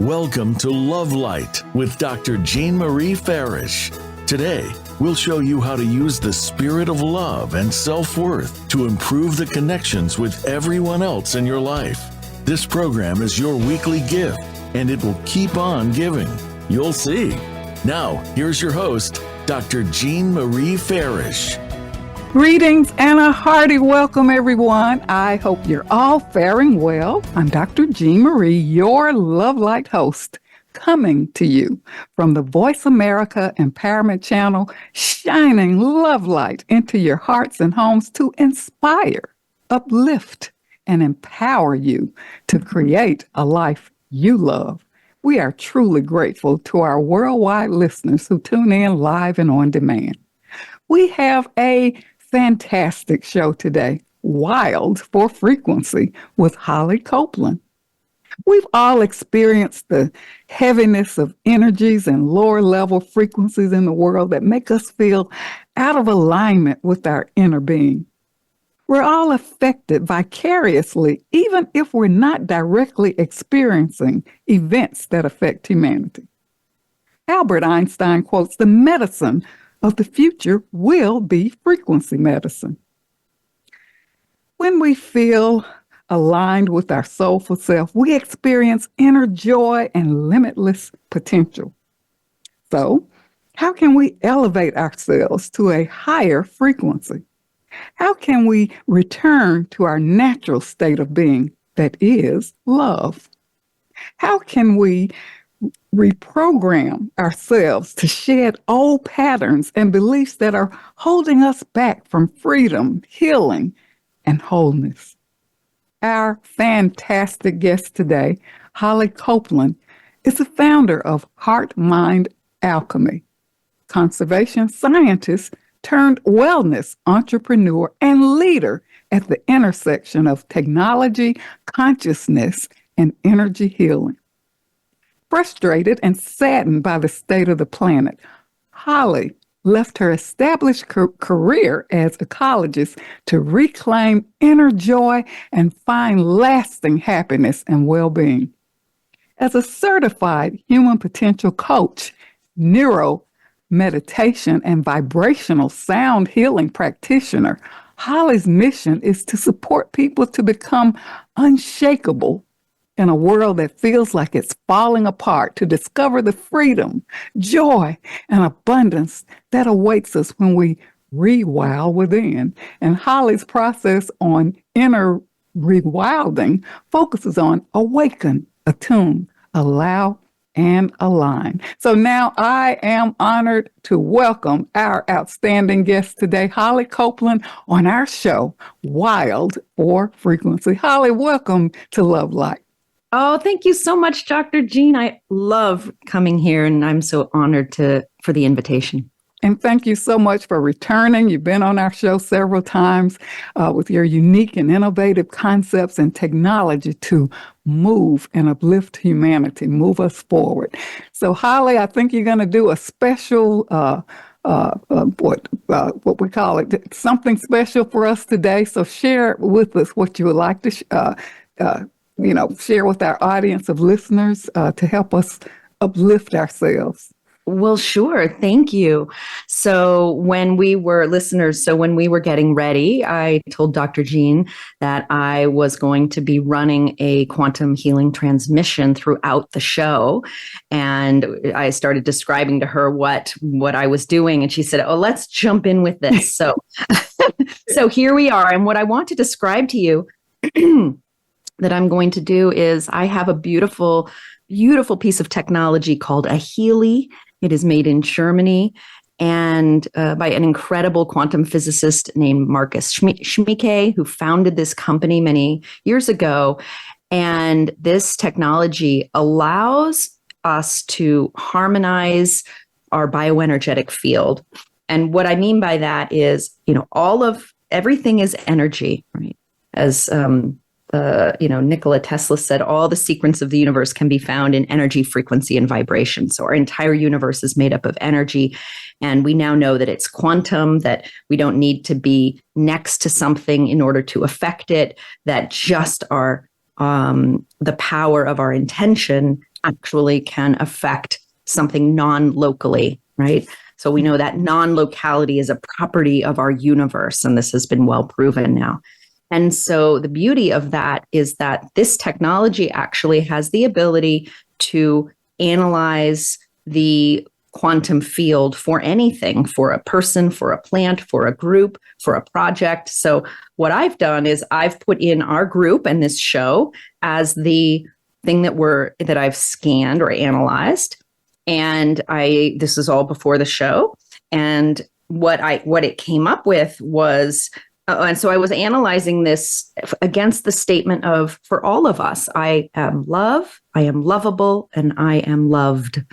Welcome to Love Light with Dr. Jean Marie Farish. Today, we'll show you how to use the spirit of love and self-worth to improve the connections with everyone else in your life. This program is your weekly gift, and it will keep on giving. You'll see. Now, here's your host, Dr. Jean Marie Farish. Greetings and a hearty welcome, everyone. I hope you're all faring well. I'm Dr. Jean Marie, your Love Light host, coming to you from the Voice America Empowerment Channel, shining love light into your hearts and homes to inspire, uplift, and empower you to create a life you love. We are truly grateful to our worldwide listeners who tune in live and on demand. We have a fantastic show today, Wild for Frequency with Holly Copeland. We've all experienced the heaviness of energies and lower level frequencies in the world that make us feel out of alignment with our inner being. We're all affected vicariously, even if we're not directly experiencing events that affect humanity. Albert Einstein quotes, "The medicine of the future will be frequency medicine." When we feel aligned with our soulful self, we experience inner joy and limitless potential. So, how can we elevate ourselves to a higher frequency? How can we return to our natural state of being, that is love? How can we reprogram ourselves to shed old patterns and beliefs that are holding us back from freedom, healing, and wholeness? Our fantastic guest today, Holly Copeland, is the founder of Heart Mind Alchemy, conservation scientist turned wellness entrepreneur and leader at the intersection of technology, consciousness, and energy healing. Frustrated and saddened by the state of the planet, Holly left her established career as ecologist to reclaim inner joy and find lasting happiness and well-being. As a certified human potential coach, neuro meditation, and vibrational sound healing practitioner, Holly's mission is to support people to become unshakable in a world that feels like it's falling apart, to discover the freedom, joy, and abundance that awaits us when we rewild within. And Holly's process on inner rewilding focuses on awaken, attune, allow, and align. So now I am honored to welcome our outstanding guest today, Holly Copeland, on our show, Wild for Frequency. Holly, welcome to Love Light. Oh, thank you so much, Dr. Jean. I love coming here, and I'm so honored for the invitation. And thank you so much for returning. You've been on our show several times with your unique and innovative concepts and technology to move and uplift humanity, move us forward. So, Holly, I think you're going to do a special, what we call it, something special for us today. So share with us what you would like to share with our audience of listeners to help us uplift ourselves. Well, sure. Thank you. So when we were getting ready, I told Dr. Jean that I was going to be running a quantum healing transmission throughout the show. And I started describing to her what I was doing. And she said, "Oh, let's jump in with this." So here we are. And what I want to describe to you that I'm going to do is I have a beautiful, beautiful piece of technology called a Healy. It is made in Germany and by an incredible quantum physicist named Marcus Schmieke, who founded this company many years ago. And this technology allows us to harmonize our bioenergetic field. And what I mean by that is, everything is energy, right? As Nikola Tesla said, all the secrets of the universe can be found in energy, frequency, and vibration. So our entire universe is made up of energy. And we now know that it's quantum, that we don't need to be next to something in order to affect it, that just the power of our intention actually can affect something non-locally, right? So we know that non-locality is a property of our universe, and this has been well proven now. And so the beauty of that is that this technology actually has the ability to analyze the quantum field for anything, for a person, for a plant, for a group, for a project. So what I've done is I've put in our group and this show as the thing that I've scanned or analyzed. And this is all before the show. And what it came up with was, and so I was analyzing this against the statement of, for all of us, I am love, I am lovable, and I am loved.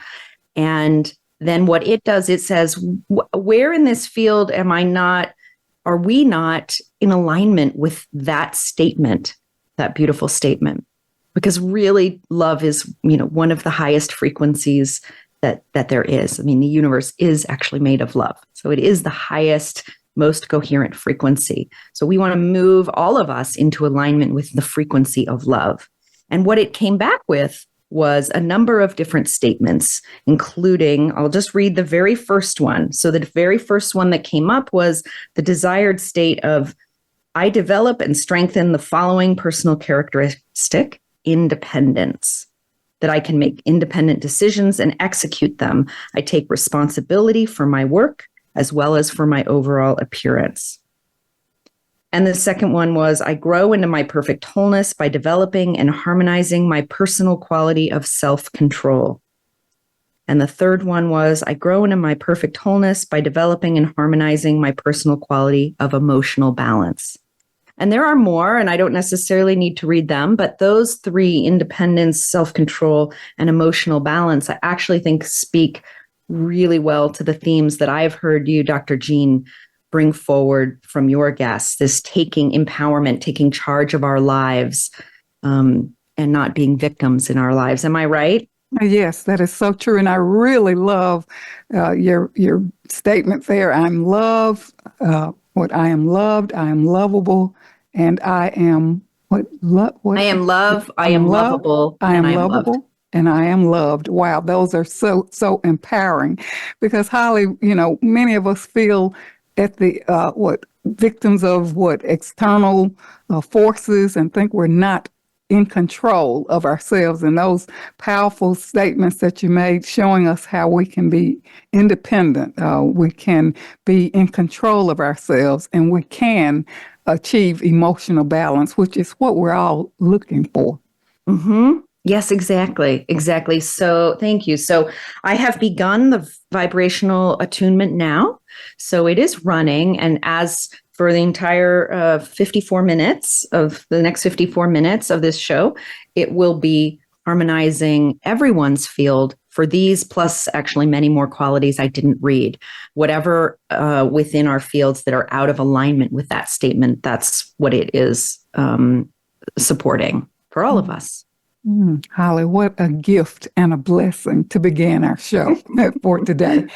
And then what it does, it says, where in this field are we not in alignment with that statement, that beautiful statement? Because really love is, one of the highest frequencies that there is. I mean, the universe is actually made of love. So it is the highest, most coherent frequency. So we want to move all of us into alignment with the frequency of love. And what it came back with was a number of different statements, including, I'll just read the very first one. So the very first one that came up was the desired state of, I develop and strengthen the following personal characteristic: independence, that I can make independent decisions and execute them. I take responsibility for my work as well as for my overall appearance. And the second one was, I grow into my perfect wholeness by developing and harmonizing my personal quality of self-control. And the third one was, I grow into my perfect wholeness by developing and harmonizing my personal quality of emotional balance. And there are more, and I don't necessarily need to read them, but those three, independence, self-control, and emotional balance, I actually think speak really well to the themes that I've heard you, Dr. Jean, bring forward from your guests, this taking empowerment, taking charge of our lives, and not being victims in our lives. Am I right? Yes, that is so true. And I really love your statement there. I'm loved, I am loved, I am lovable, and I am what? I am love, I am lovable, I am lovable, and I am loved. Wow, those are so empowering, because Holly, many of us feel at the victims of external forces, and think we're not in control of ourselves. And those powerful statements that you made, showing us how we can be independent, we can be in control of ourselves, and we can achieve emotional balance, which is what we're all looking for. Mm-hmm. Yes, exactly. So thank you. So I have begun the vibrational attunement now. So it is running. And as for the entire 54 minutes of the next 54 minutes of this show, it will be harmonizing everyone's field for these, plus actually many more qualities I didn't read. Whatever within our fields that are out of alignment with that statement, that's what it is supporting for all of us. Holly, what a gift and a blessing to begin our show for today.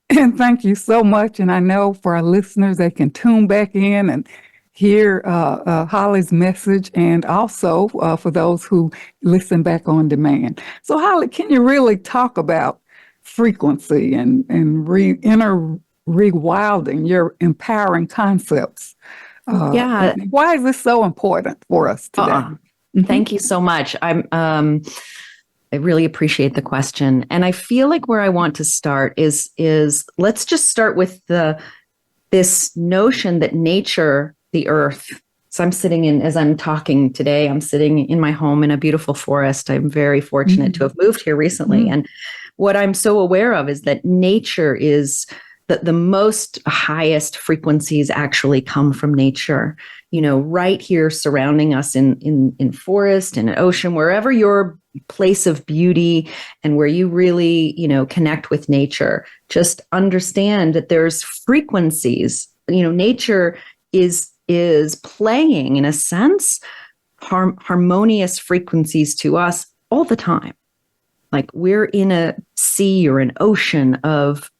And thank you so much. And I know for our listeners, they can tune back in and hear Holly's message, and also for those who listen back on demand. So Holly, can you really talk about frequency and inner rewilding, your empowering concepts? Yeah. Why is this so important for us today? Thank you so much. I really appreciate the question. And I feel like where I want to start is let's just start with this notion that nature, the earth. So as I'm talking today, I'm sitting in my home in a beautiful forest. I'm very fortunate to have moved here recently. And what I'm so aware of is that nature is the most highest frequencies actually come from nature, right here surrounding us in forest and ocean, wherever your place of beauty and where you really, connect with nature. Just understand that there's frequencies. Nature is playing, in a sense, harmonious frequencies to us all the time. Like we're in a sea or an ocean of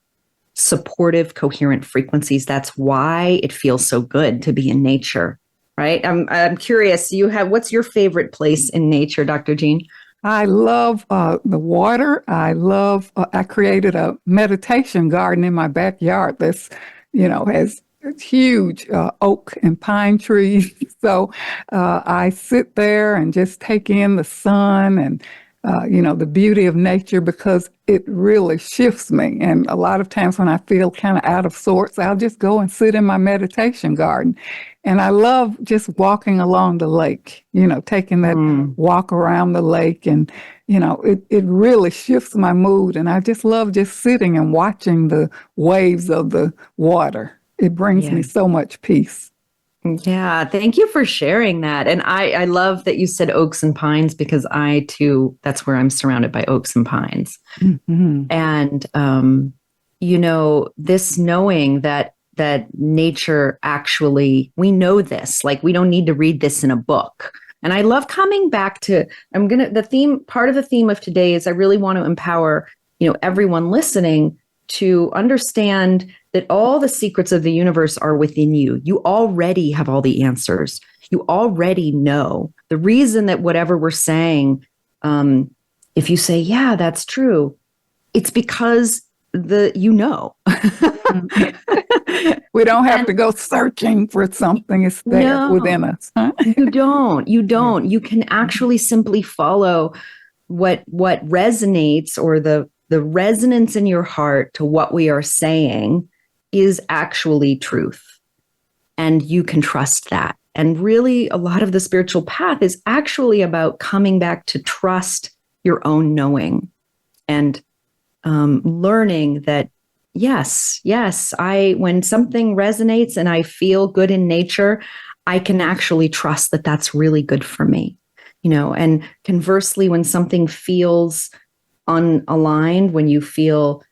supportive, coherent frequencies. That's why it feels so good to be in nature, right? I'm curious. What's your favorite place in nature, Dr. Jean? I love the water. I created a meditation garden in my backyard that's, has huge oak and pine trees. So I sit there and just take in the sun and, the beauty of nature because it really shifts me. And a lot of times when I feel kind of out of sorts, I'll just go and sit in my meditation garden. And I love just walking along the lake, taking that walk around the lake. And, it really shifts my mood. And I just love just sitting and watching the waves of the water. It brings me so much peace. Yeah, thank you for sharing that. And I love that you said oaks and pines because I too, that's where I'm surrounded by oaks and pines. Mm-hmm. And, this knowing that nature actually, we know this, like we don't need to read this in a book. And I love coming back to, part of the theme of today is I really want to empower, everyone listening to understand that all the secrets of the universe are within you. You already have all the answers. You already know. The reason that whatever we're saying, if you say, yeah, that's true, it's because you know. We don't have to go searching for something. It's there within us. Huh? You don't. You can actually simply follow what resonates, or the resonance in your heart to what we are saying is actually truth. And you can trust that. And really, a lot of the spiritual path is actually about coming back to trust your own knowing and learning that, yes, when something resonates and I feel good in nature, I can actually trust that that's really good for me. And conversely, when something feels unaligned, when you feel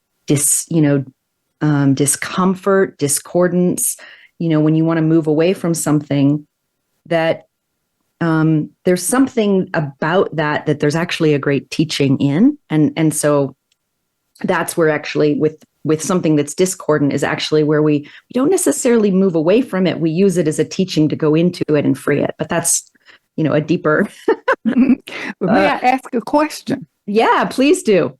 discomfort, discordance, when you want to move away from something, that there's something about that there's actually a great teaching in. And so that's where actually with something that's discordant is actually where we don't necessarily move away from it. We use it as a teaching to go into it and free it. But that's, a deeper. But may I ask a question? Yeah, please do.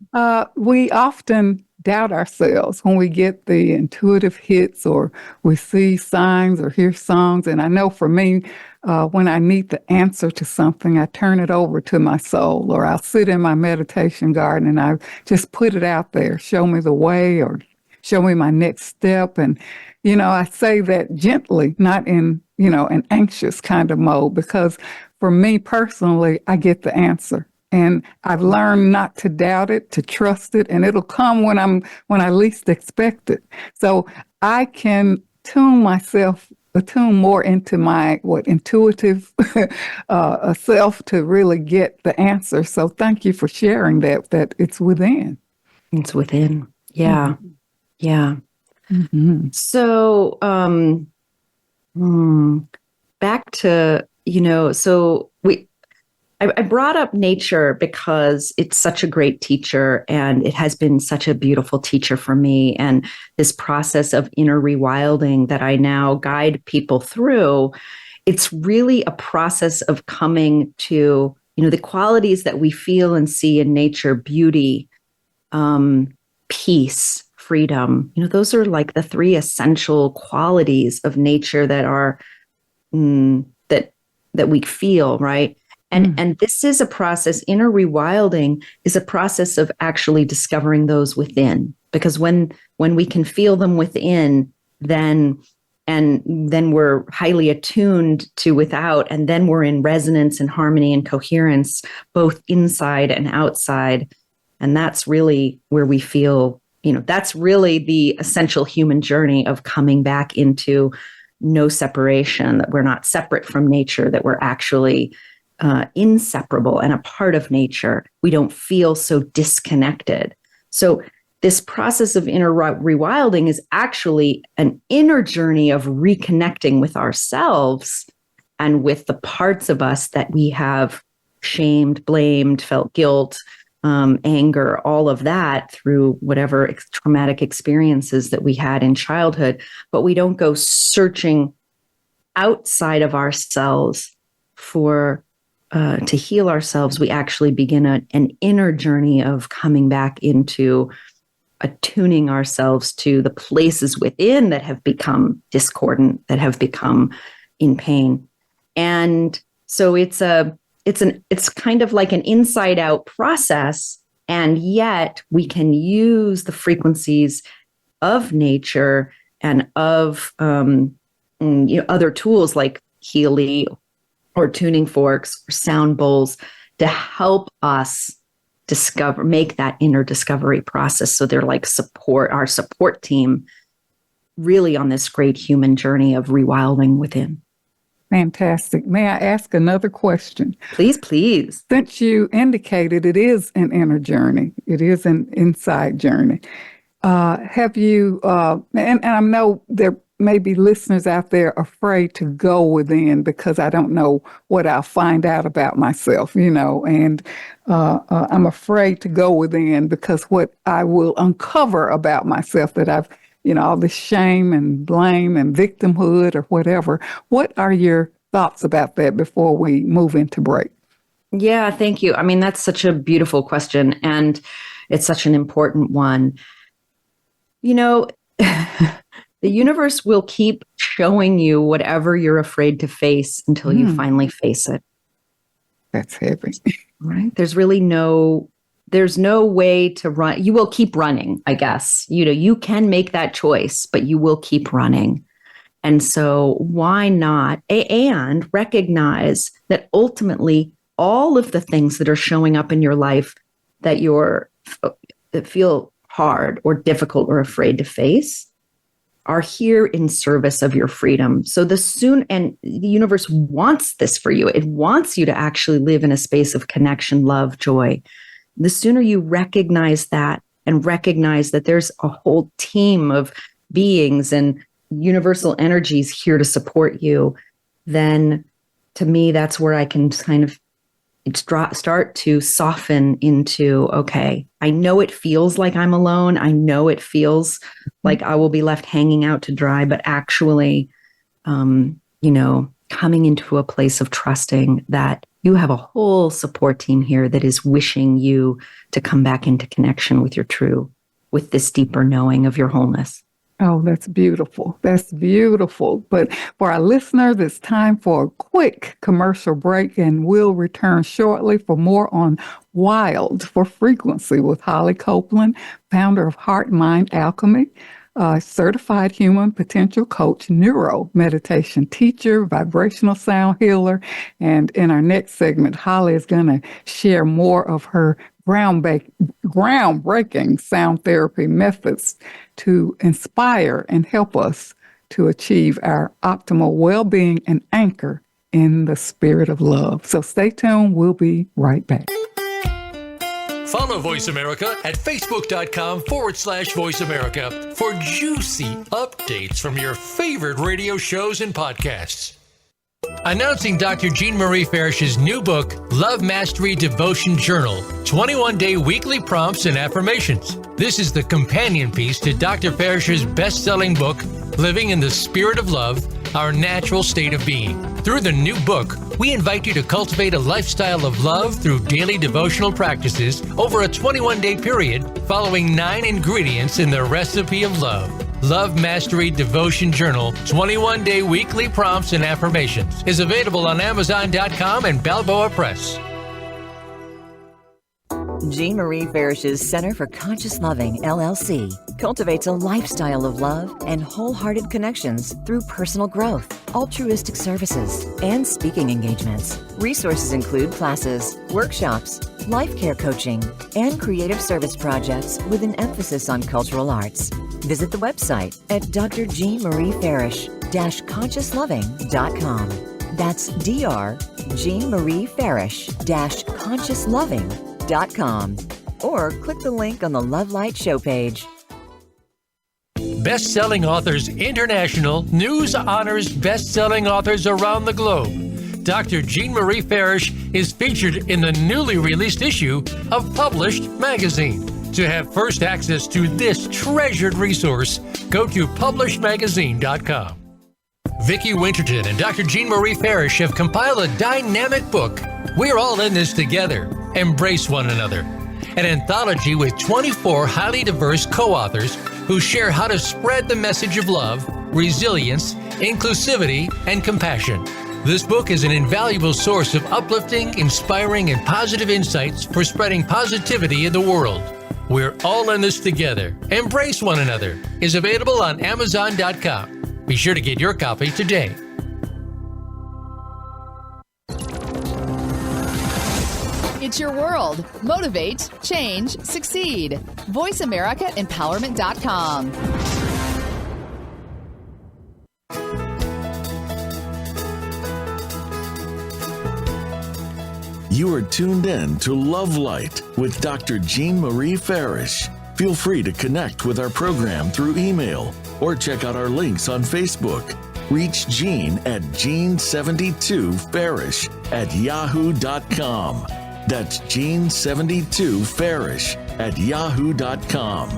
We often doubt ourselves when we get the intuitive hits or we see signs or hear songs. And I know for me, when I need the answer to something, I turn it over to my soul, or I'll sit in my meditation garden and I just put it out there, show me the way or show me my next step. And, I say that gently, not in, an anxious kind of mode, because for me personally, I get the answer. And I've learned not to doubt it, to trust it, and it'll come when I least expect it. So I can attune more into my intuitive self to really get the answer. So thank you for sharing that it's within. It's within. Yeah. Mm-hmm. Yeah. Mm-hmm. So back to, I brought up nature because it's such a great teacher and it has been such a beautiful teacher for me. And this process of inner rewilding that I now guide people through, it's really a process of coming to, the qualities that we feel and see in nature: beauty, peace, freedom. Those are like the three essential qualities of nature that are, that we feel, right? And this is a process, inner rewilding is a process of actually discovering those within. Because when we can feel them within, then we're highly attuned to without, and then we're in resonance and harmony and coherence, both inside and outside. And that's really where we feel, that's really the essential human journey of coming back into no separation, that we're not separate from nature, that we're actually inseparable and a part of nature. We don't feel so disconnected. So this process of inner rewilding is actually an inner journey of reconnecting with ourselves and with the parts of us that we have shamed, blamed, felt guilt, anger, all of that through whatever traumatic experiences that we had in childhood. But we don't go searching outside of ourselves for to heal ourselves, we actually begin an inner journey of coming back into attuning ourselves to the places within that have become discordant, that have become in pain. And so it's kind of like an inside out process. And yet we can use the frequencies of nature and of other tools like Healy or tuning forks or sound bowls to help us make that inner discovery process. So they're like our support team, really on this great human journey of rewilding within. Fantastic. May I ask another question? Please, please. Since you indicated it is an inner journey, it is an inside journey. Have you, and I know there may be listeners out there afraid to go within because I don't know what I'll find out about myself, and I'm afraid to go within because what I will uncover about myself that I've, all this shame and blame and victimhood or whatever. What are your thoughts about that before we move into break? Yeah, thank you. I mean, that's such a beautiful question, and it's such an important one. The universe will keep showing you whatever you're afraid to face until you finally face it. That's heavy. Right? There's no way to run. You will keep running, I guess. You can make that choice, but you will keep running. And so why not? And recognize that ultimately all of the things that are showing up in your life that that feel hard or difficult or afraid to face are here in service of your freedom. So and the universe wants this for you. It wants you to actually live in a space of connection, love, joy. The sooner you recognize that and recognize that there's a whole team of beings and universal energies here to support you, then to me, that's where I can kind of start to soften into, okay, I know it feels like I'm alone. I know it feels like I will be left hanging out to dry, but actually, coming into a place of trusting that you have a whole support team here that is wishing you to come back into connection with this deeper knowing of your wholeness. Oh, that's beautiful. That's beautiful. But for our listeners, it's time for a quick commercial break, and we'll return shortly for more on Wild for Frequency with Holly Copeland, founder of Heart Mind Alchemy, certified human potential coach, neuro meditation teacher, vibrational sound healer. And in our next segment, Holly is going to share more of her groundbreaking sound therapy methods to inspire and help us to achieve our optimal well-being and anchor in the spirit of love. So stay tuned. We'll be right back. Follow Voice America at Facebook.com/Voice America for juicy updates from your favorite radio shows and podcasts. Announcing Dr. Jean Marie Farish's new book, Love Mastery Devotion Journal, 21-day weekly prompts and affirmations. This is the companion piece to Dr. Farish's best-selling book, Living in the Spirit of Love, Our Natural State of Being. Through the new book, we invite you to cultivate a lifestyle of love through daily devotional practices over a 21-day period, following 9 ingredients in the recipe of love. Love Mastery Devotion Journal, 21-day weekly prompts and affirmations is available on Amazon.com and Balboa Press. Jean Marie Farish's Center for Conscious Loving, LLC, cultivates a lifestyle of love and wholehearted connections through personal growth, altruistic services, and speaking engagements. Resources include classes, workshops, life care coaching, and creative service projects with an emphasis on cultural arts. Visit the website at drjeanmariefarish-consciousloving.com. That's drjeanmariefarish-consciousloving.com, or click the link on the Love Light show page. Best-selling authors international, news honors best-selling authors around the globe. Dr. Jean Marie Farish is featured in the newly released issue of Published magazine. To have first access to this treasured resource, go to publishedmagazine.com. Vicki Winterton and Dr. Jean Marie Farish have compiled a dynamic book, We're all in this together. Embrace one another. An anthology with 24 highly diverse co-authors who share how to spread the message of love, resilience, inclusivity, and compassion. This book is an invaluable source of uplifting, inspiring, and positive insights for spreading positivity in the world. We're all in this together. Embrace one another is available on Amazon.com. Be sure to get your copy today. It's your world. Motivate, change, succeed. VoiceAmericaEmpowerment.com. You are tuned in to Love Light with Dr. Jean Marie Farish. Feel free to connect with our program through email or check out our links on Facebook. Reach Jean at Jean72Farish@yahoo.com. That's Jean72Farish@yahoo.com.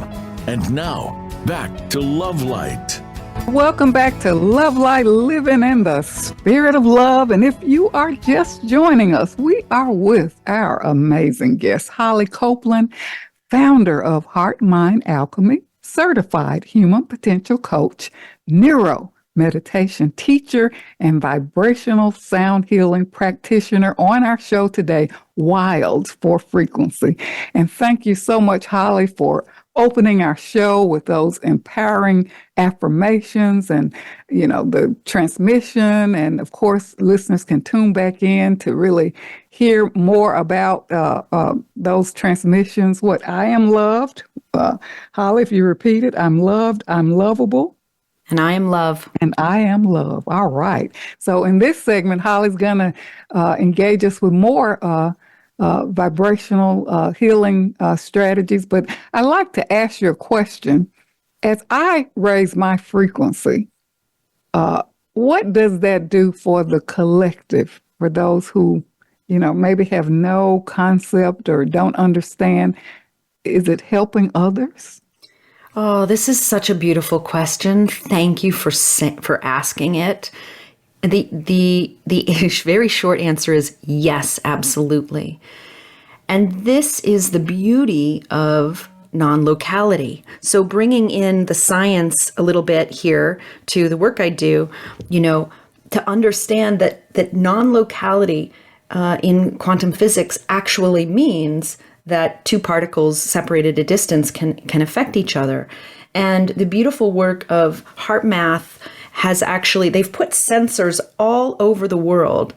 And now, back to Love Light. Welcome back to Love Light, living in the spirit of love. And if you are just joining us, we are with our amazing guest, Holly Copeland, founder of Heart Mind Alchemy, certified human potential coach, neuro meditation teacher, and vibrational sound healing practitioner on our show today, Wild for Frequency. And thank you so much, Holly, for opening our show with those empowering affirmations and, the transmission. And of course, listeners can tune back in to really hear more about those transmissions. What I am loved. Holly, if you repeat it, I'm loved, I'm lovable. And I am love. And I am love. All right. So in this segment, Holly's going to engage us with more vibrational healing strategies. But I'd like to ask you a question. As I raise my frequency, what does that do for the collective, for those who, maybe have no concept or don't understand? Is it helping others? Oh, this is such a beautiful question. Thank you for asking it. The very short answer is yes, absolutely. And this is the beauty of non-locality. So bringing in the science a little bit here to the work I do, to understand that non-locality in quantum physics actually means that two particles separated a distance can affect each other. And the beautiful work of HeartMath has they've put sensors all over the world,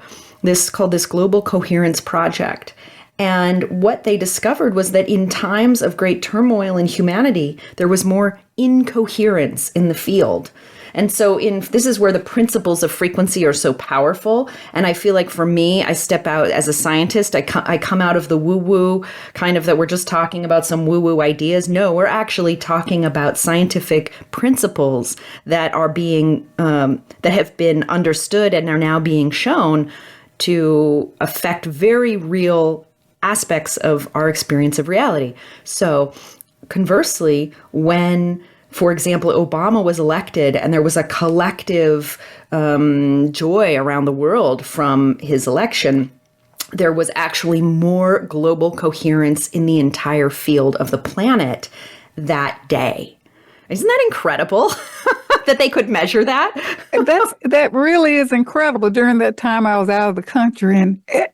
called this Global Coherence Project. And what they discovered was that in times of great turmoil in humanity, there was more incoherence in the field. And so this is where the principles of frequency are so powerful. And I feel like for me, I step out as a scientist. I come out of the woo-woo kind of that we're just talking about some woo-woo ideas. No, we're actually talking about scientific principles that are being, that have been understood and are now being shown to affect very real aspects of our experience of reality. So conversely, when, for example, Obama was elected and there was a collective joy around the world from his election, there was actually more global coherence in the entire field of the planet that day. Isn't that incredible that they could measure that? That really is incredible. During that time, I was out of the country, and it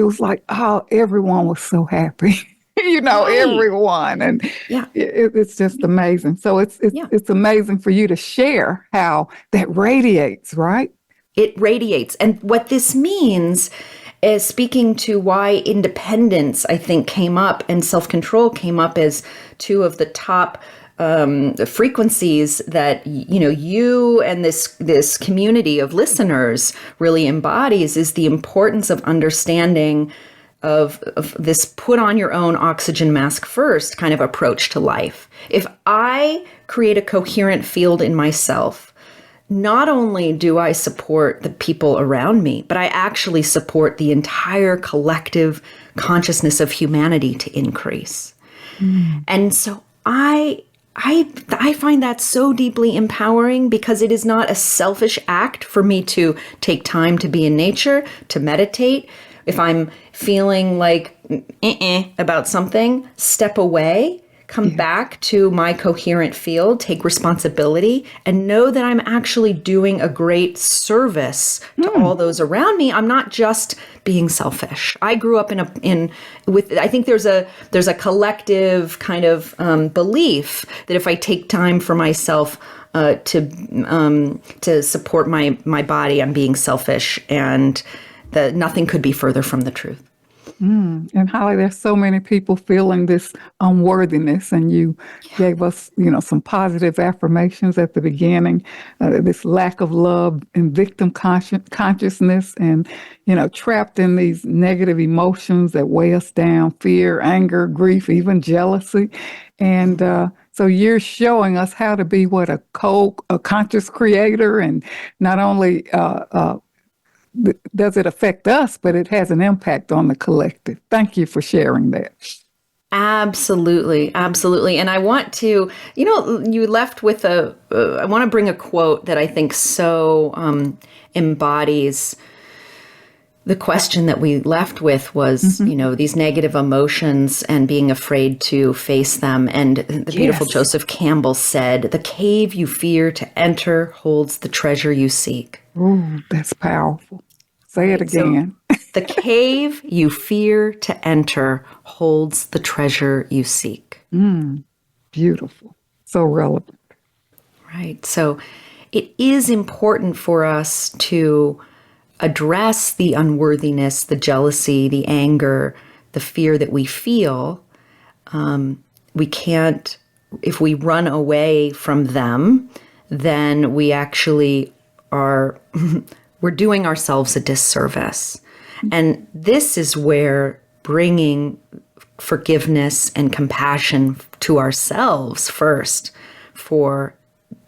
was like, everyone was so happy. Right. Everyone. And it's just amazing. So it's amazing for you to share how that radiates, right? It radiates. And what this means is, speaking to why independence, I think, came up and self-control came up as two of the top frequencies that, you and this community of listeners really embodies, is the importance of understanding of this put on your own oxygen mask first kind of approach to life. If I create a coherent field in myself, not only do I support the people around me, but I actually support the entire collective consciousness of humanity to increase. And so I I find that so deeply empowering because it is not a selfish act for me to take time to be in nature, to meditate. If I'm feeling like about something, step away, come back to my coherent field, take responsibility, and know that I'm actually doing a great service to all those around me. I'm not just being selfish. I grew up I think there's a collective kind of belief that if I take time for myself to support my body, I'm being selfish, and that nothing could be further from the truth. And Holly, there's so many people feeling this unworthiness, and you gave us, some positive affirmations at the beginning. This lack of love and victim consciousness, and trapped in these negative emotions that weigh us down: fear, anger, grief, even jealousy. And so you're showing us how to be a conscious creator, and not only does it affect us, but it has an impact on the collective. Thank you for sharing that. Absolutely. Absolutely. And I want to, you left with I want to bring a quote that I think so embodies the question that we left with was, these negative emotions and being afraid to face them. And the beautiful Joseph Campbell said, "The cave you fear to enter holds the treasure you seek." Ooh, that's powerful. Say it again. So, the cave you fear to enter holds the treasure you seek. Beautiful. So relevant. Right. So it is important for us to address the unworthiness, the jealousy, the anger, the fear that we feel. We can't, if we run away from them, then we actually are, we're doing ourselves a disservice. And this is where bringing forgiveness and compassion to ourselves first for,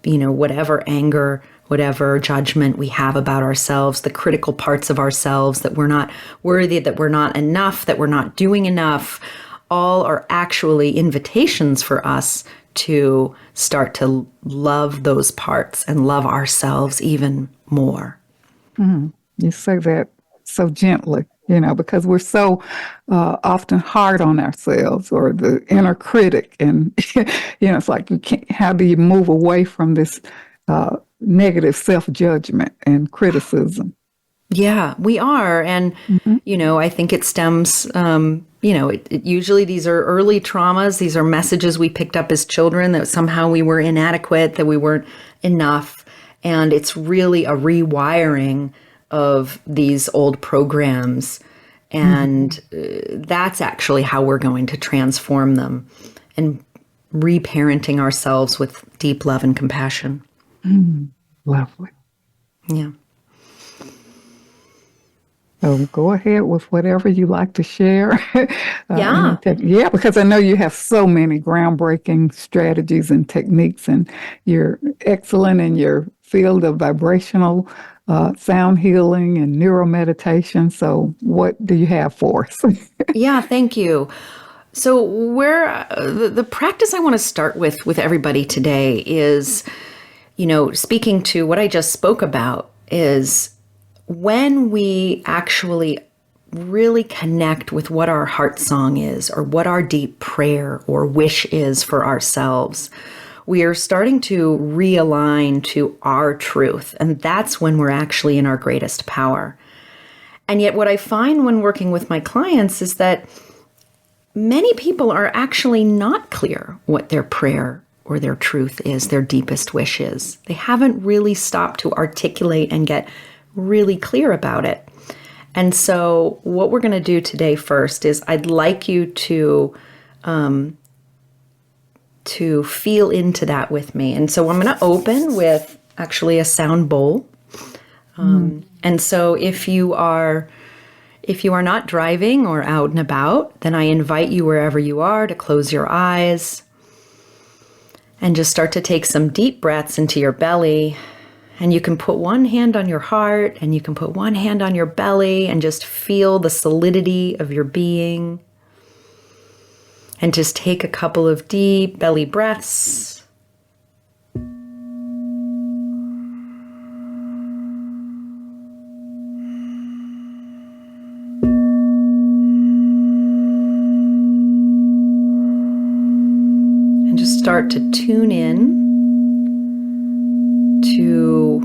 whatever anger, whatever judgment we have about ourselves, the critical parts of ourselves that we're not worthy, that we're not enough, that we're not doing enough, all are actually invitations for us to start to love those parts and love ourselves even more. You say that so gently, because we're so often hard on ourselves, or the inner critic. And, it's like, how do you move away from this negative self-judgment and criticism? Yeah, we are. And, I think it stems, usually these are early traumas. These are messages we picked up as children that somehow we were inadequate, that we weren't enough. And it's really a rewiring of these old programs. And that's actually how we're going to transform them and reparenting ourselves with deep love and compassion. Lovely. Yeah. So go ahead with whatever you like to share. Yeah. Because I know you have so many groundbreaking strategies and techniques, and you're excellent in your field of vibrational sound healing and neuromeditation. So what do you have for us? Yeah, thank you. So the practice I want to start with everybody today is, speaking to what I just spoke about, is when we actually really connect with what our heart song is, or what our deep prayer or wish is for ourselves, we are starting to realign to our truth. And that's when we're actually in our greatest power. And yet what I find when working with my clients is that many people are actually not clear what their prayer or their truth is, their deepest wish is. They haven't really stopped to articulate and get really clear about it. And so what we're going to do today first is I'd like you to feel into that with me. And so I'm going to open with actually a sound bowl. And so if you are not driving or out and about, then I invite you wherever you are to close your eyes and just start to take some deep breaths into your belly. And you can put one hand on your heart and you can put one hand on your belly and just feel the solidity of your being. And just take a couple of deep belly breaths. start to tune in to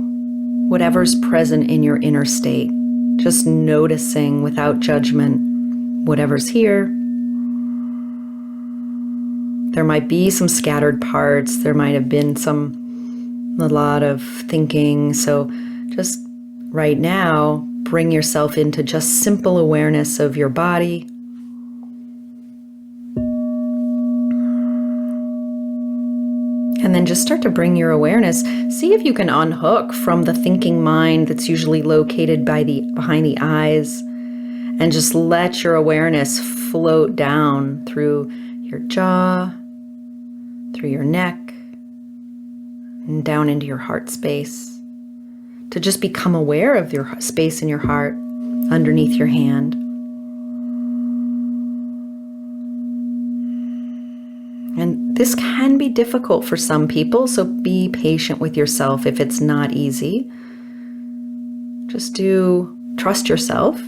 whatever's present in your inner state. Just noticing without judgment whatever's here. There might be some scattered parts. There might have been a lot of thinking. So just right now, bring yourself into just simple awareness of your body. And then just start to bring your awareness. See if you can unhook from the thinking mind that's usually located behind the eyes, and just let your awareness float down through your jaw, through your neck, and down into your heart space. To just become aware of your space in your heart underneath your hand. And this can be difficult for some people, so be patient with yourself if it's not easy. Just trust yourself.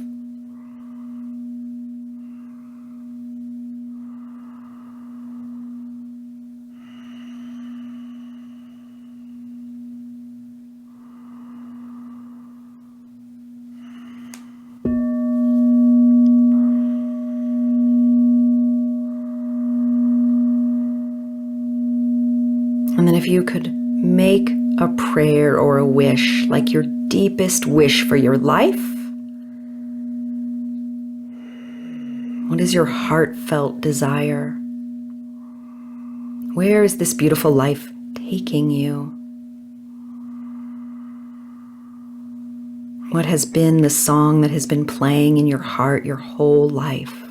And then if you could make a prayer or a wish, like your deepest wish for your life, what is your heartfelt desire? Where is this beautiful life taking you? What has been the song that has been playing in your heart your whole life?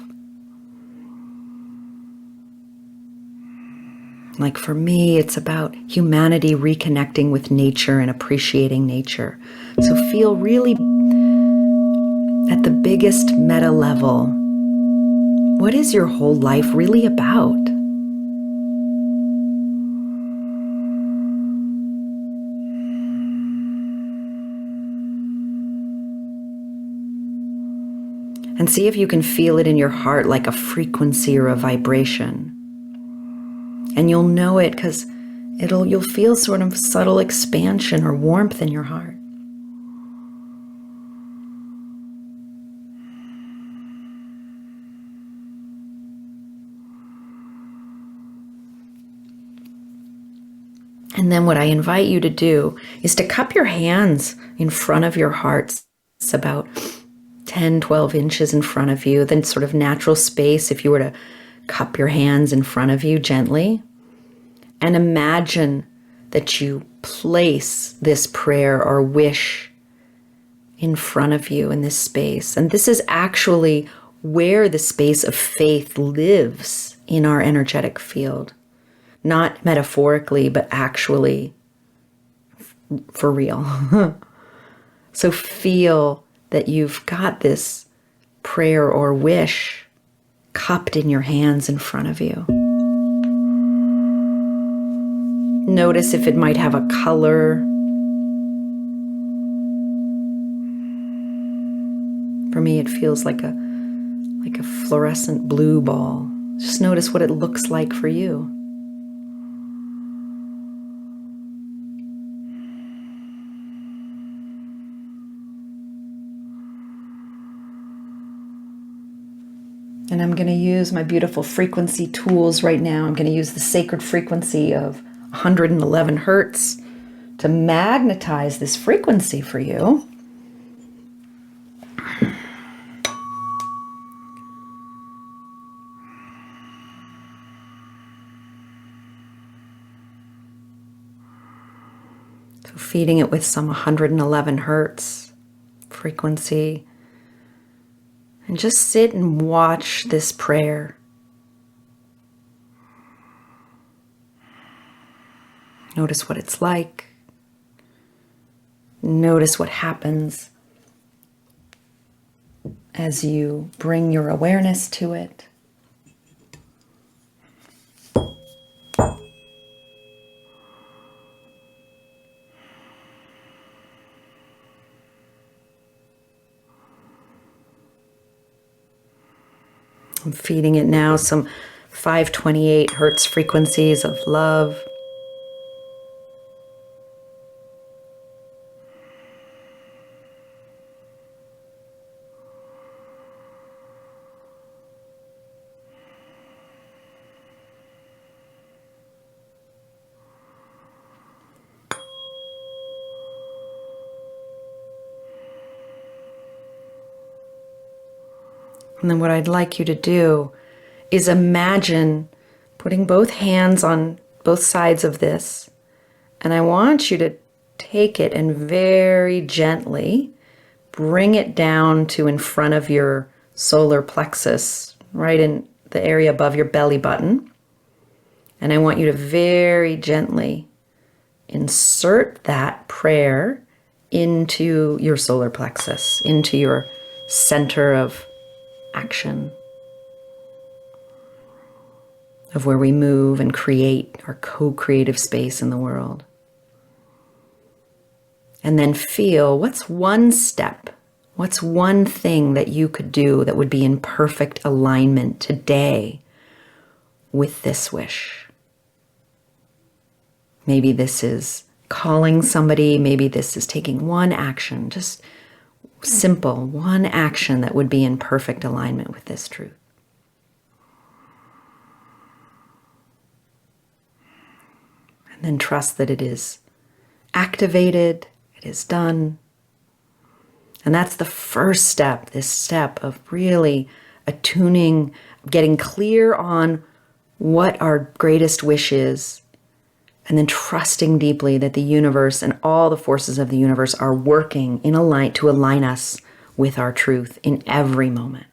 Like for me, it's about humanity reconnecting with nature and appreciating nature. So feel really at the biggest meta level, what is your whole life really about? And see if you can feel it in your heart like a frequency or a vibration. And you'll know it because you'll feel sort of subtle expansion or warmth in your heart. And then what I invite you to do is to cup your hands in front of your heart. It's about 10, 12 inches in front of you, then sort of natural space if you were to cup your hands in front of you gently, and imagine that you place this prayer or wish in front of you in this space. And this is actually where the space of faith lives in our energetic field. Not metaphorically, but actually for real. So feel that you've got this prayer or wish cupped in your hands in front of you. Notice if it might have a color. For me, it feels like a fluorescent blue ball. Just notice what it looks like for you. And I'm going to use my beautiful frequency tools right now. I'm going to use the sacred frequency of 111 hertz to magnetize this frequency for you. So feeding it with some 111 hertz frequency. And just sit and watch this prayer. Notice what it's like. Notice what happens as you bring your awareness to it. I'm feeding it now some 528 hertz frequencies of love. And then what I'd like you to do is imagine putting both hands on both sides of this. And I want you to take it and very gently bring it down to in front of your solar plexus, right in the area above your belly button. And I want you to very gently insert that prayer into your solar plexus, into your center of action, of where we move and create our co-creative space in the world. And then feel, what's one step, what's one thing that you could do that would be in perfect alignment today with this wish? Maybe this is calling somebody, maybe this is taking one action, just simple, one action that would be in perfect alignment with this truth. And then trust that it is activated, it is done. And that's the first step, this step of really attuning, getting clear on what our greatest wish is, and then trusting deeply that the universe and all the forces of the universe are working in to align us with our truth in every moment.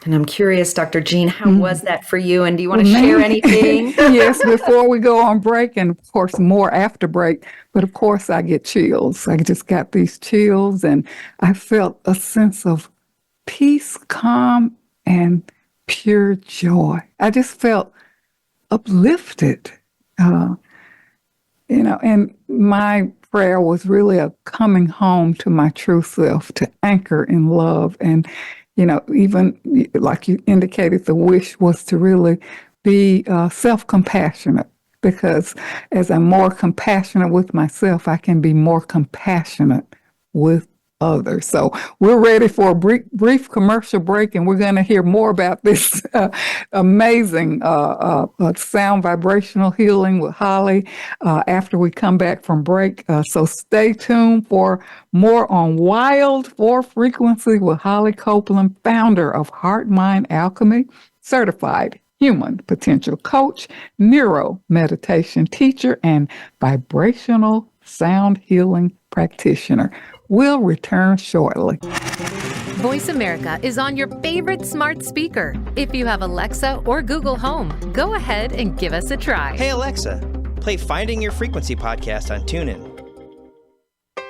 And I'm curious, Dr. Jean, how was that for you? And do you want to share anything? Yes, before we go on break, and of course more after break, but of course I get chills. I just got these chills, and I felt a sense of peace, calm, and pure joy. I just felt uplifted, and my prayer was really a coming home to my true self, to anchor in love. And, even like you indicated, the wish was to really be self-compassionate, because as I'm more compassionate with myself, I can be more compassionate with others. So we're ready for a brief commercial break, and we're going to hear more about this amazing sound vibrational healing with Holly after we come back from break. So stay tuned for more on Wild for Frequency with Holly Copeland, founder of Heart Mind Alchemy, certified human potential coach, neuro meditation teacher, and vibrational sound healing practitioner. We'll return shortly. Voice America is on your favorite smart speaker. If you have Alexa or Google Home, go ahead and give us a try. Hey Alexa, play Finding Your Frequency podcast on TuneIn.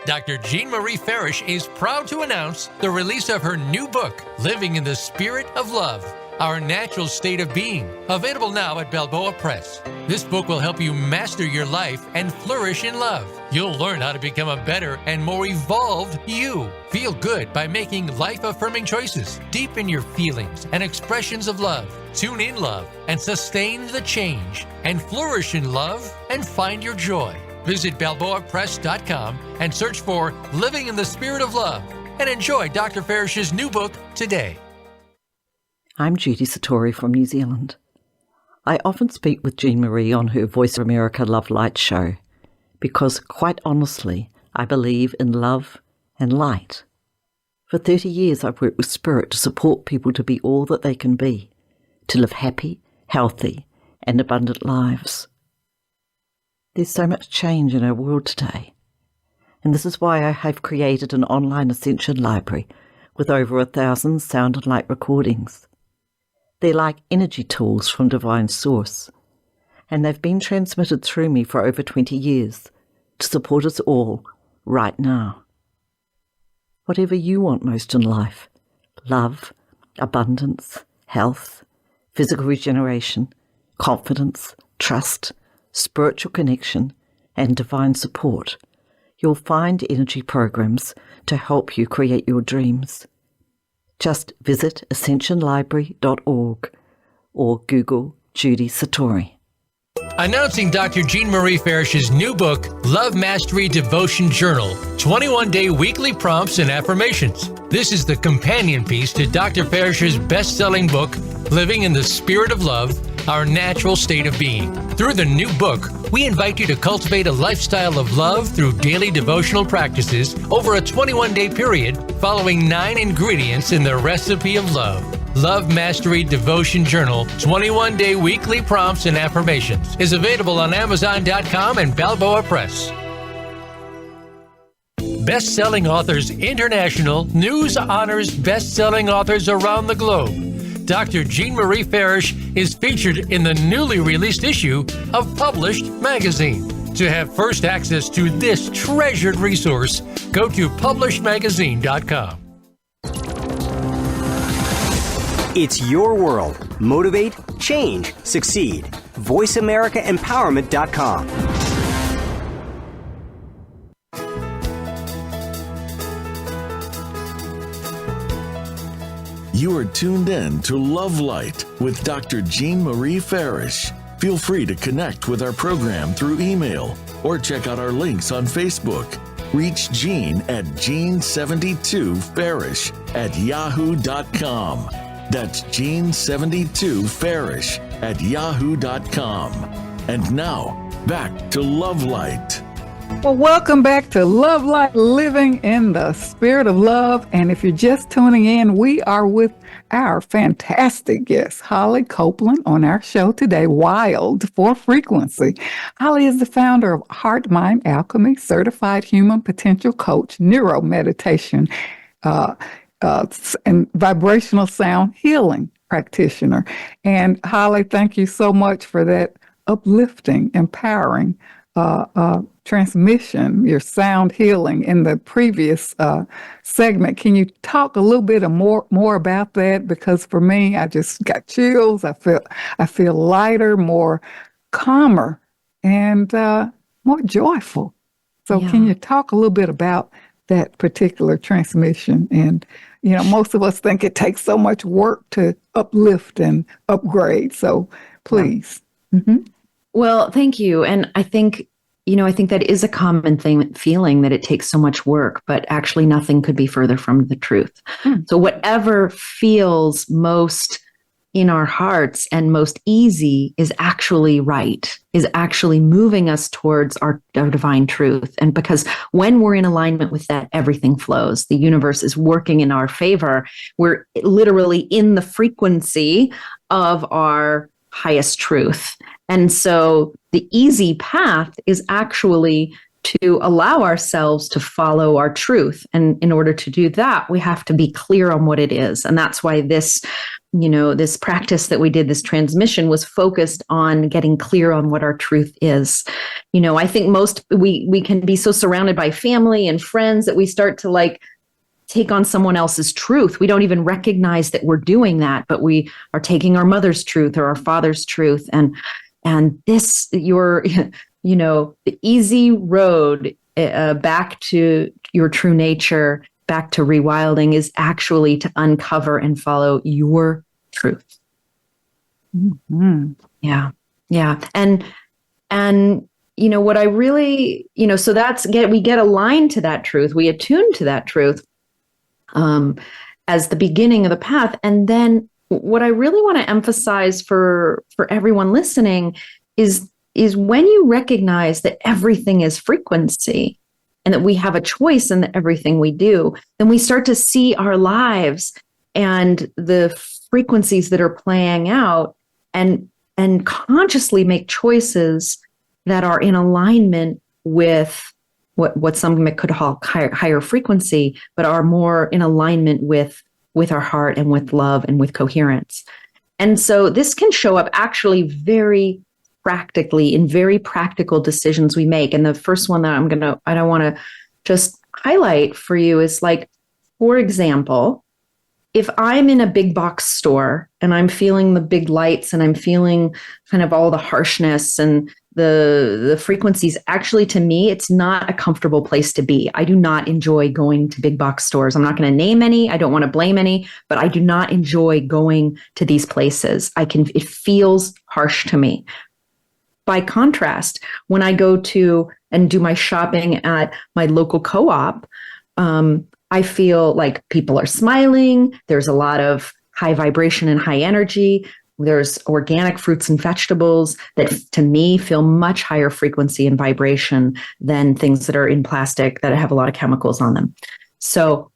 Dr. Jean Marie Farish is proud to announce the release of her new book, Living in the Spirit of Love, Our Natural State of Being, available now at Balboa Press. This book will help you master your life and flourish in love. You'll learn how to become a better and more evolved you. Feel good by making life-affirming choices. Deepen your feelings and expressions of love. Tune in love and sustain the change. And flourish in love and find your joy. Visit BalboaPress.com and search for Living in the Spirit of Love and enjoy Dr. Farish's new book today. I'm Judy Satori from New Zealand. I often speak with Jean Marie on her Voice America Love Light show because, quite honestly, I believe in love and light. For 30 years, I've worked with Spirit to support people to be all that they can be, to live happy, healthy, and abundant lives. There's so much change in our world today, and this is why I have created an online Ascension library with over 1,000 sound and light recordings. They're like energy tools from Divine Source, and they've been transmitted through me for over 20 years to support us all right now. Whatever you want most in life, love, abundance, health, physical regeneration, confidence, trust, spiritual connection, and divine support, you'll find energy programs to help you create your dreams. Just visit ascensionlibrary.org or Google Judy Satori. Announcing Dr. Jean Marie Farish's new book, Love Mastery Devotion Journal, 21-day weekly prompts and affirmations. This is the companion piece to Dr. Farish's best-selling book, Living in the Spirit of Love, Our Natural State of Being. Through the new book, we invite you to cultivate a lifestyle of love through daily devotional practices over a 21-day period, following 9 ingredients in the recipe of love. Love Mastery Devotion Journal, 21-day weekly prompts and affirmations is available on Amazon.com and Balboa Press. Best-selling Authors International news honors best-selling authors around the globe. Dr. Jean Marie Farish is featured in the newly released issue of Published Magazine. To have first access to this treasured resource, go to PublishedMagazine.com. It's your world. Motivate, change, succeed. VoiceAmericaEmpowerment.com. You are tuned in to Love Light with Dr. Jean Marie Farish. Feel free to connect with our program through email or check out our links on Facebook. Reach Jean at Jean72Farish@yahoo.com. That's Jean72Farish@yahoo.com. And now, back to Love Light. Well, welcome back to Love Light, Living in the Spirit of Love. And if you're just tuning in, we are with our fantastic guest, Holly Copeland, on our show today, Wild for Frequency. Holly is the founder of Heart Mind Alchemy, certified human potential coach, neuro meditation, and vibrational sound healing practitioner. And Holly, thank you so much for that uplifting, empowering transmission, your sound healing in the previous segment. Can you talk a little bit more about that? Because for me, I just got chills. I feel lighter, more calmer, and more joyful. So Can you talk a little bit about that particular transmission? And, most of us think it takes so much work to uplift and upgrade. So please. Mm-hmm. Well, thank you. And I think that is a common feeling that it takes so much work, but actually nothing could be further from the truth. So whatever feels most in our hearts and most easy is actually right, is actually moving us towards our divine truth. And because when we're in alignment with that, everything flows. The universe is working in our favor. We're literally in the frequency of our highest truth. And so the easy path is actually to allow ourselves to follow our truth. And in order to do that, we have to be clear on what it is. And that's why this practice that we did, this transmission, was focused on getting clear on what our truth is. I think we can be so surrounded by family and friends that we start to take on someone else's truth. We don't even recognize that we're doing that, but we are taking our mother's truth or our father's truth. And this, the easy road back to your true nature, back to rewilding, is actually to uncover and follow your truth. Mm-hmm. Yeah. And what I really, so we get aligned to that truth. We attune to that truth as the beginning of the path. And then what I really want to emphasize for everyone listening is when you recognize that everything is frequency and that we have a choice in everything we do, then we start to see our lives and the frequencies that are playing out and consciously make choices that are in alignment with what some could call higher frequency, but are more in alignment with our heart and with love and with coherence. And so this can show up actually very practically in very practical decisions we make. And the first one that I want to just highlight for you is, for example, if I'm in a big box store and I'm feeling the big lights and I'm feeling kind of all the harshness and the frequencies, actually, to me, it's not a comfortable place to be. I do not enjoy going to big box stores. I'm not going to name any. I don't want to blame any, but I do not enjoy going to these places. It feels harsh to me. By contrast, when I go to and do my shopping at my local co-op, I feel like people are smiling. There's a lot of high vibration and high energy. There's organic fruits and vegetables that, to me, feel much higher frequency and vibration than things that are in plastic that have a lot of chemicals on them. So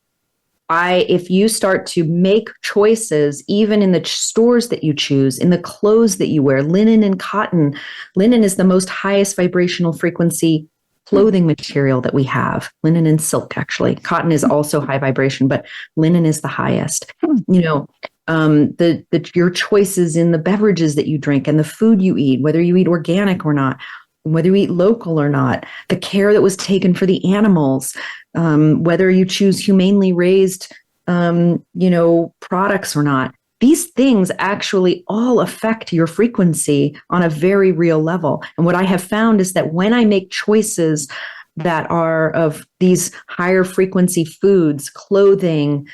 if you start to make choices, even in the stores that you choose, in the clothes that you wear, linen and cotton, linen is the most highest vibrational frequency clothing material that we have. Linen and silk, actually. Cotton is also high vibration, but linen is the highest. Your choices in the beverages that you drink and the food you eat, whether you eat organic or not, whether you eat local or not, the care that was taken for the animals, whether you choose humanely raised, products or not. These things actually all affect your frequency on a very real level. And what I have found is that when I make choices that are of these higher frequency foods, clothing,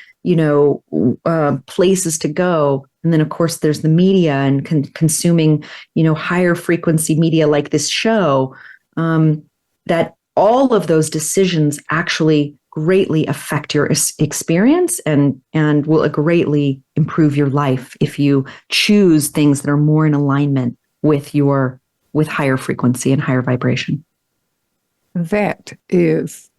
places to go. And then, of course, there's the media and consuming, higher frequency media like this show, that all of those decisions actually greatly affect your experience and will greatly improve your life if you choose things that are more in alignment with higher frequency and higher vibration. That is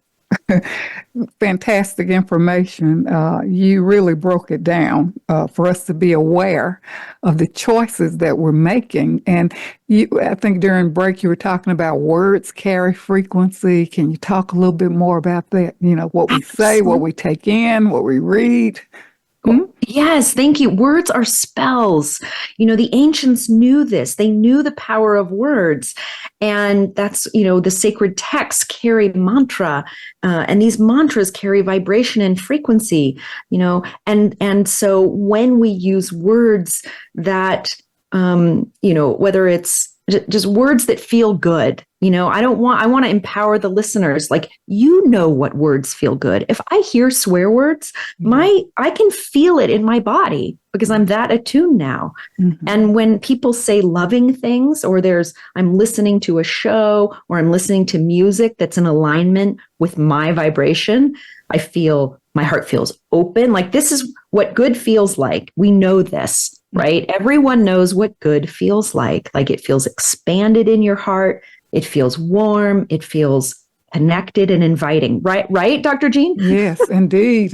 fantastic information. You really broke it down for us to be aware of the choices that we're making. And I think during break you were talking about words carry frequency. Can you talk a little bit more about that? What we say, what we take in, what we read. Yes, thank you. Words are spells. The ancients knew this. They knew the power of words. And that's, the sacred texts carry mantra. And these mantras carry vibration and frequency, and so when we use words that, whether it's just words that feel good, I want to empower the listeners. Like, what words feel good. If I hear swear words, I can feel it in my body because I'm that attuned now. Mm-hmm. And when people say loving things, or I'm listening to a show, or I'm listening to music that's in alignment with my vibration, my heart feels open. Like, this is what good feels like. We know this, right? Everyone knows what good feels like. Like, it feels expanded in your heart. It feels warm. It feels connected and inviting. Right, Dr. Jean? Yes, indeed.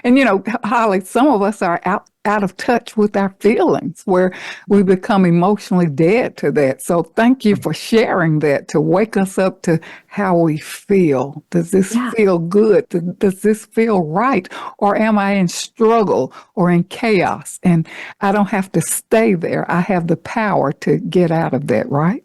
And Holly, some of us are out of touch with our feelings, where we become emotionally dead to that. So thank you for sharing that, to wake us up to how we feel. Does this feel good? Does this feel right? Or am I in struggle or in chaos? And I don't have to stay there. I have the power to get out of that, right?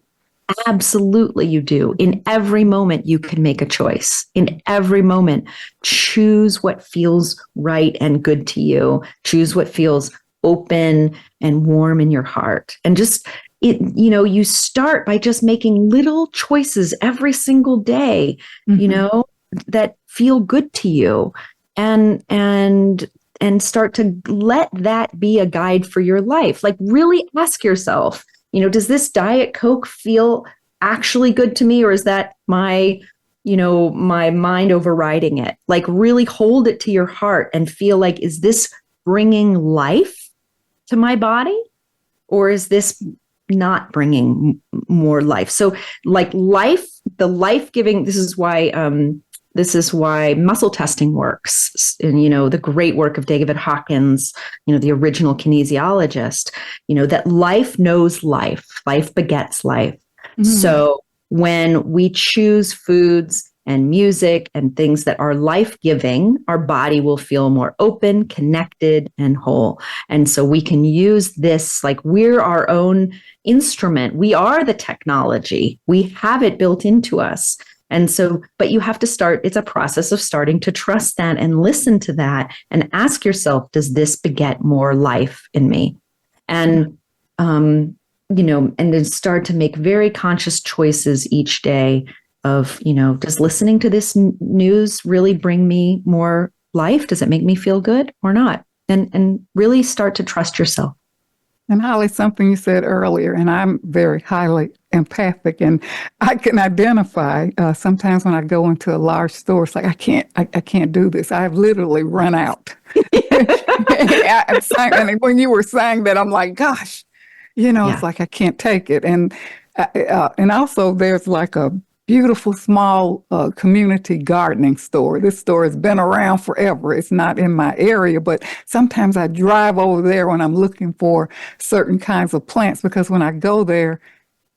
Absolutely, you do. In every moment, you can make a choice. In every moment, choose what feels right and good to you. Choose what feels open and warm in your heart. And you start by just making little choices every single day, that feel good to you, and start to let that be a guide for your life. Like, really ask yourself, does this Diet Coke feel actually good to me, or is that my mind overriding it? Like, really hold it to your heart and feel like, is this bringing life to my body, or is this not bringing more life? So, like, the life-giving, this is why muscle testing works. And, the great work of David Hawkins, the original kinesiologist, that life knows life. Life begets life. Mm-hmm. So when we choose foods and music and things that are life-giving, our body will feel more open, connected, and whole. And so we can use this, like, we're our own instrument. We are the technology. We have it built into us. And so, but you have to start, it's a process of starting to trust that and listen to that and ask yourself, does this beget more life in me? And and then start to make very conscious choices each day of, does listening to this news really bring me more life? Does it make me feel good or not? And really start to trust yourself. And Holly, something you said earlier, and I'm very highly empathic, and I can identify sometimes when I go into a large store, it's like, I can't do this. I've literally run out. And when you were saying that, I'm like, gosh, it's like, I can't take it. And also there's like a beautiful small community gardening store. This store has been around forever. It's not in my area, but sometimes I drive over there when I'm looking for certain kinds of plants, because when I go there,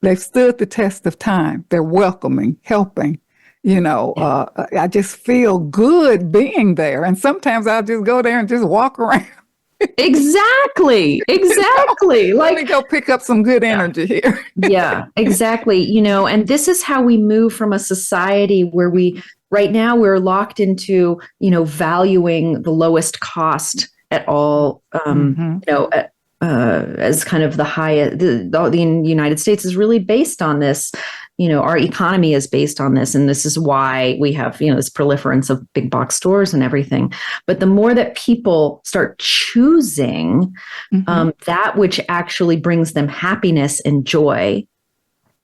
they've stood the test of time. They're welcoming, helping. I just feel good being there. And sometimes I'll just go there and just walk around. Exactly. Let me go pick up some good energy here. Yeah, exactly. And this is how we move from a society where right now we're locked into, valuing the lowest cost at all, as kind of the highest. The United States is really based on this. Our economy is based on this. And this is why we have, this proliferance of big box stores and everything. But the more that people start choosing that which actually brings them happiness and joy,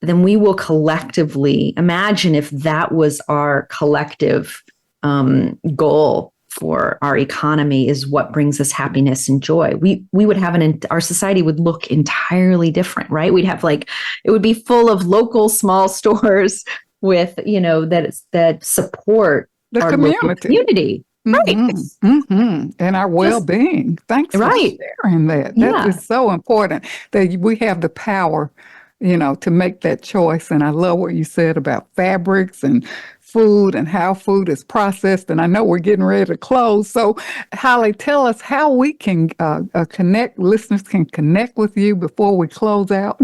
then we will collectively imagine if that was our collective goal for our economy, is what brings us happiness and joy. We would have our society would look entirely different, right? We'd have it would be full of local small stores with, that support the our community. Right. And our well-being. Thanks for sharing that. That is so important, that we have the power, to make that choice. And I love what you said about fabrics and food and how food is processed. And I know we're getting ready to close. So, Holly, tell us how we can connect, listeners can connect with you before we close out.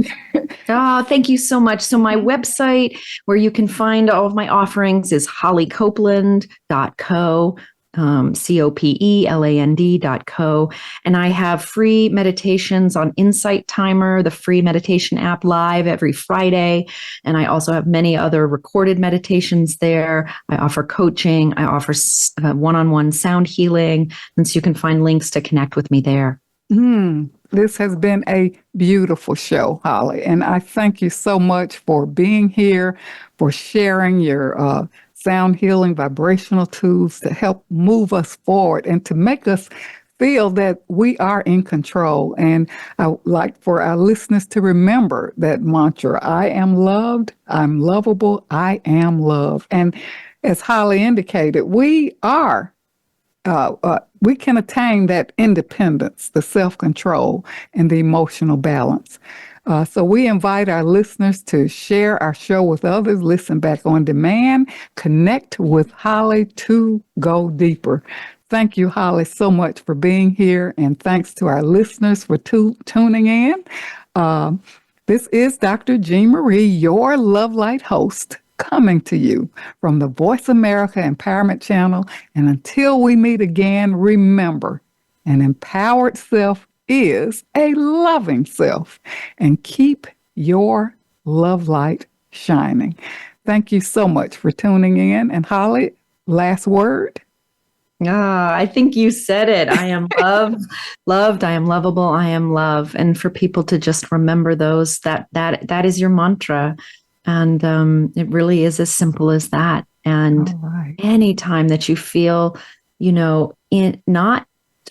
Oh, thank you so much. So my website where you can find all of my offerings is hollycopeland.co. COPELAND.co. And I have free meditations on Insight Timer, the free meditation app, live every Friday. And I also have many other recorded meditations there. I offer coaching. I offer one-on-one sound healing. And so you can find links to connect with me there. This has been a beautiful show, Holly. And I thank you so much for being here, for sharing your sound healing, vibrational tools to help move us forward and to make us feel that we are in control. And I would like for our listeners to remember that mantra: I am loved, I'm lovable, I am love. And as Holly indicated, we can attain that independence, the self-control, and the emotional balance. So we invite our listeners to share our show with others, listen back on demand, connect with Holly to go deeper. Thank you, Holly, so much for being here. And thanks to our listeners for tuning in. This is Dr. Jean Marie, your Love Light host, coming to you from the Voice America Empowerment Channel. And until we meet again, remember, an empowered self is a loving self, and keep your love light shining. Thank you so much for tuning in. And Holly, last word? I think you said it. I am loved. I am lovable. I am love. And for people to just remember those, that is your mantra. And it really is as simple as that. And anytime that you feel,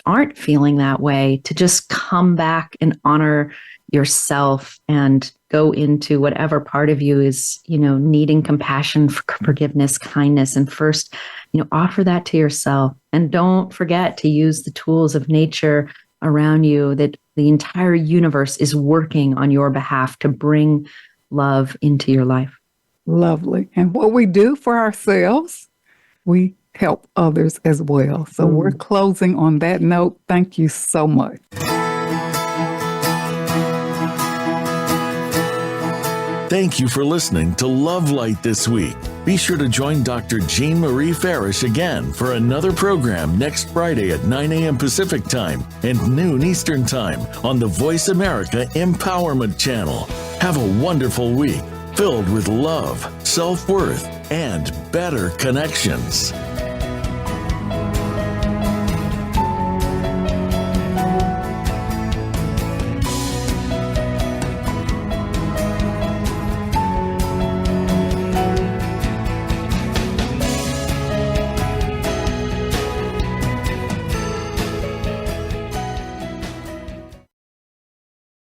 aren't feeling that way, to just come back and honor yourself and go into whatever part of you is, needing compassion, forgiveness, kindness, and first, offer that to yourself. And don't forget to use the tools of nature around you, that the entire universe is working on your behalf to bring love into your life. Lovely. And what we do for ourselves, we help others as well. So we're closing on that note. Thank you so much. Thank you for listening to Love Light this week. Be sure to join Dr. Jean Marie Farish again for another program next Friday at 9 a.m. Pacific Time and noon Eastern Time on the Voice America Empowerment Channel. Have a wonderful week filled with love, self-worth, and better connections.